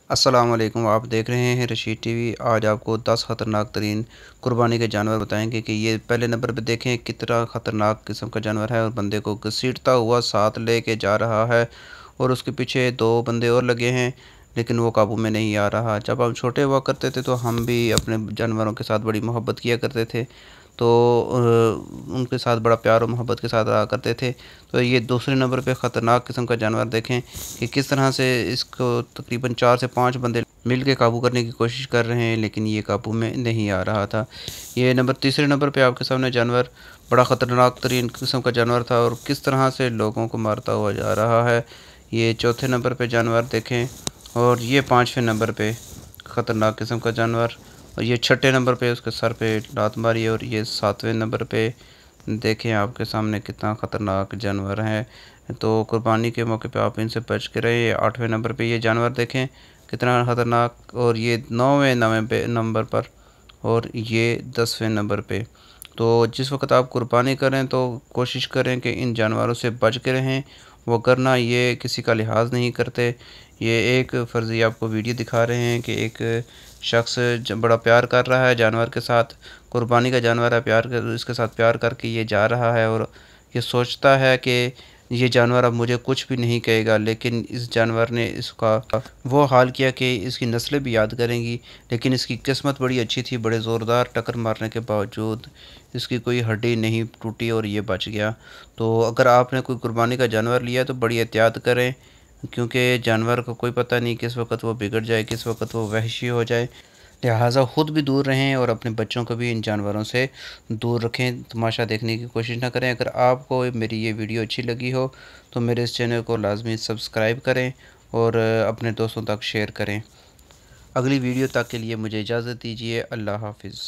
अस्सलाम वालेकुम। आप देख रहे हैं रशीद टीवी। आज आपको 10 ख़तरनाक तरीन कुर्बानी के जानवर बताएंगे कि ये पहले नंबर पे देखें कितना ख़तरनाक किस्म का जानवर है और बंदे को घसीटता हुआ साथ लेके जा रहा है और उसके पीछे दो बंदे और लगे हैं, लेकिन वो काबू में नहीं आ रहा। जब हम छोटे हुआ करते थे तो हम भी अपने जानवरों के साथ बड़ी मोहब्बत किया करते थे, तो उनके साथ बड़ा प्यार और मोहब्बत के साथ रहा करते थे। तो ये दूसरे नंबर पे ख़तरनाक किस्म का जानवर देखें कि किस तरह से इसको तकरीबन 4 से 5 बंदे मिल के काबू करने की कोशिश कर रहे हैं, लेकिन ये काबू में नहीं आ रहा था। ये तीसरे नंबर पे आपके सामने जानवर बड़ा ख़तरनाक तरीन किस्म का जानवर था और किस तरह से लोगों को मारता हुआ जा रहा है। ये चौथे नंबर पे जानवर देखें और ये पाँचवें नंबर पे ख़तरनाक किस्म का जानवर, और ये छठे नंबर पे उसके सर पे लात मारी है। और ये सातवें नंबर पे देखें आपके सामने कितना ख़तरनाक जानवर है। तो कुर्बानी के मौके पे आप इनसे बच के रहे। आठवें नंबर पे ये जानवर देखें कितना ख़तरनाक, और ये नौवें नंबर पर, और ये 10वें नंबर पे। तो जिस वक्त आप कुर्बानी करें तो कोशिश करें कि इन जानवरों से बच के रहें, वो करना ये किसी का लिहाज नहीं करते। ये एक फ़र्ज़ी आपको वीडियो दिखा रहे हैं कि एक शख्स बड़ा प्यार कर रहा है जानवर के साथ। कुर्बानी का जानवर है, इसके साथ प्यार करके ये जा रहा है और ये सोचता है कि ये जानवर अब मुझे कुछ भी नहीं कहेगा, लेकिन इस जानवर ने इसका वो हाल किया कि इसकी नस्लें भी याद करेंगी। लेकिन इसकी किस्मत बड़ी अच्छी थी, बड़े ज़ोरदार टक्कर मारने के बावजूद इसकी कोई हड्डी नहीं टूटी और ये बच गया। तो अगर आपने कोई कुर्बानी का जानवर लिया तो बड़ी एहतियात करें, क्योंकि जानवर को कोई पता नहीं किस वक्त वो बिगड़ जाए, किस वक्त वो वहशी हो जाए। लिहाजा ख़ुद भी दूर रहें और अपने बच्चों को भी इन जानवरों से दूर रखें। तमाशा देखने की कोशिश ना करें। अगर आपको मेरी ये वीडियो अच्छी लगी हो तो मेरे इस चैनल को लाजमी सब्सक्राइब करें और अपने दोस्तों तक शेयर करें। अगली वीडियो तक के लिए मुझे इजाज़त दीजिए। अल्लाह हाफिज़।